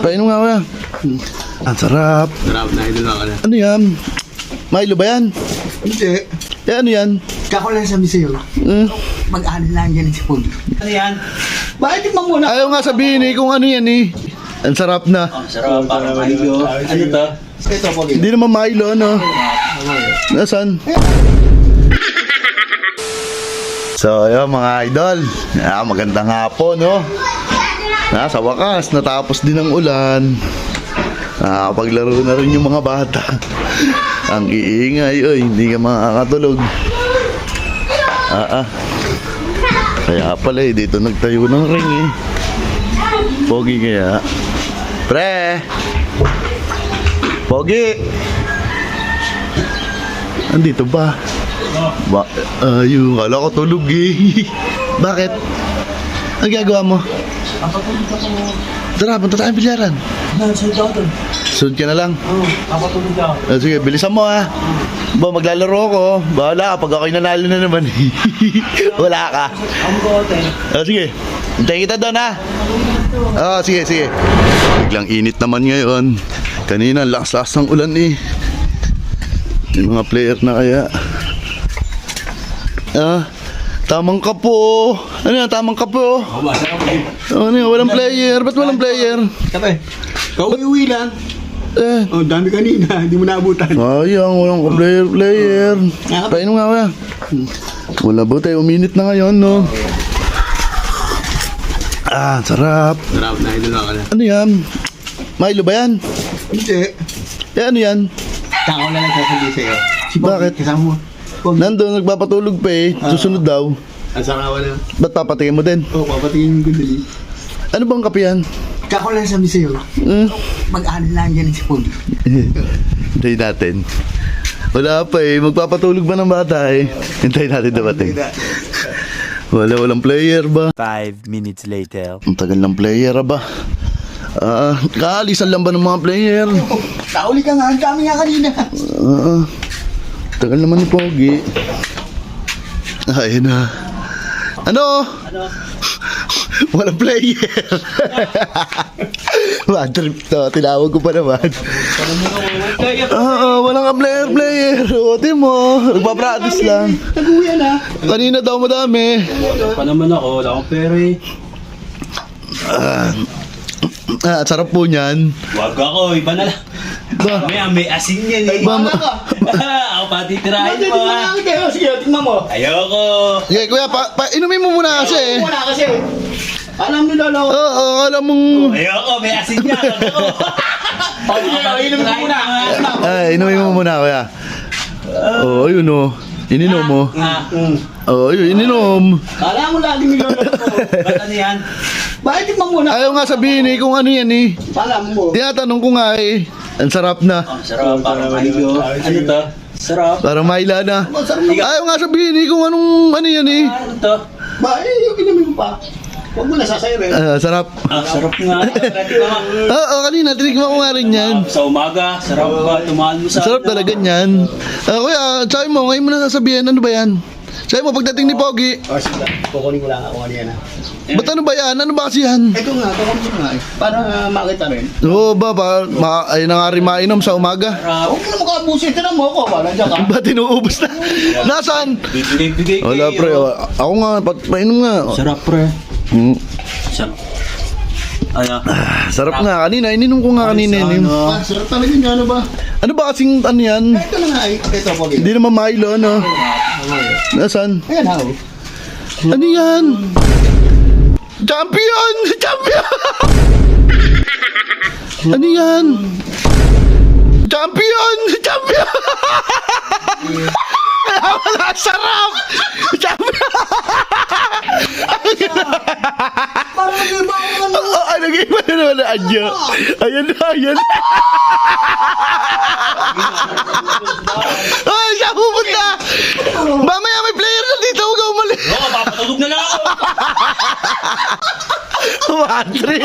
Painom nga kuya. Ang sarap. Sarap na idol ako na. Ano yan? Milo ba yan? Hindi. Eh ano yan? Kako lang sabi sa'yo. Mag-ano lang dyan si Pogi. Ano yan? Bakit di mo muna? Ayaw nga sabihin eh kung ano yan eh. Ang sarap na. Sarap para Milo. Ano to? Ito Pogi. Hindi naman Milo ano. Nasaan? So ayun mga idol. Magandang hapon no. Sa wakas natapos din ang ulan. Paglaro na rin yung mga bata. Ang iingay, oy, hindi ka makakatulog. Kaya pala eh, dito nagtayo ng ring eh. Pogi kaya. Pre! Pogi! Andito ba? Yung kala ko tulog eh. Bakit? Ang gagawa mo? Papatulog ako. Tara, punta tayong bilyaran. Saan ka doon? Sunod ka na lang. Oo, papatulog ako. Sige, bilisan mo ha. Maglalaro ako. Bahala ka pag ako'y nanalo na naman. Wala ka. Ang gote. Sige, hintayin kita doon ha. Sige, sige. Biglang init naman ngayon. Kanina, lakas-lakas ng ulan eh. Yung mga player na kaya. Tamang kapo. Ano yan, tamang kapo. Ano yan, walang player. Ba't walang player? Kape, kauwi lang. Oh, dami kanina, hindi mo naabutan. Sayang, walang ka-player. Painom nga kuya. Wala ba tayo, uminit na ngayon, no? Sarap. Sarap na idol ako na. Ano yan? Milo ba yan? Hindi. Eh, ano yan? Kako na lang sasabi sa'yo. Si Pogi, Bakit? kasama mo. Pogi. Nandun, nagpapatulog pa eh. Susunod daw. Ang sarawa na. Ba't papatingin mo din? Oo, papatingin ko dali. Ano bang kape yan? Kako lang sabi sa'yo. Mag-ano lang dyan si Pogi. Hintayin natin. Wala pa eh. Magpapatulog ba ng bata eh? Hintayin natin dapating. Walang player ba? 5 minutes later. Ang tagal ng player ba? Kaalisan lang ba ng mga player? Kauli ka nga, ang dami nga kanina. Tagal naman ni Pogi. Ayun na. Ano? Walang player. Bad trip to. Tinawag ko pa naman. Walang ka-player. Ote mo. Nagpa-practice lang. Nag-uwi na. Kanina daw madami. Pa naman ako, wala akong pera eh. Sarap po niyan. Wag ako, iba na lang. Ba? May asin yan eh. Ba? Ako patitirahin mo ha. Sige, tingnan mo. Ayoko. Okay, kuya, inumin mo muna kasi. Wala kasi. Alam nila lang. Oo, alam mong... Ayoko, may asin yan. Wag ako. Inumin mo muna. Inumin mo muna, kuya. Ayun o. Ininom mo. Ayun, ininom. Alam mo lagi niloloko ko. Ba't ano yan? Bakit tingnan mo na? Ayaw nga sabihin eh kung ano yan eh. Alam mo. Tinatanong ko nga eh. Ang sarap na. Sarap, parang Milo. Ano to? Sarap. Parang maila na. Ayaw nga sabihin eh kung anong ano yan eh. Ano to? Bakit yung inumin mo pa? Huwag mo na sasayirin. Sarap. Sarap nga. Ready ka ba? Kanina, tinikman ko nga rin yan. Sa umaga, sarap ka. Tumahan mo sa... Sarap talaga yan. Kuya, sabi mo, ngayon mo na sasabihin, ano ba yan? Sabi mo, pagdating ni Pogi, Sige, kukunin ko lang ako kanina. ba't ano ba yan? Ano ba kasi yan? Ito nga, kukunin ko nga eh. Para makita rin. Oo ba, ay na nga rin mainom sa umaga. Huwag mo na makabusin. Tinan mo ako. Wala dyan ka. Ba't inuubos na? Nasaan? Bibigay-bigay Wala pre, ako nga, painom nga. Sarap pre. Sarap. Sarap nga, kanina, ininom ko nga kanina. Sarap talaga niya. Ano ba? Ano ba kasing ano yan? Ito na nga eh. Ito, Pogi. Hindi naman Milo, no? Nasaan? Ayan ha. Ano yan? Champion! Champion! Ano yan? Champion! Champion! Wala, sarap! Champion! Parang nag-iba ako ano. Nag-iba na naman na anyo. Ayan na, ayan. Ay, siya pupunta! Mamaya may player na dito, huwag ka umalis. Oo, papatulog na lang ako. One, three.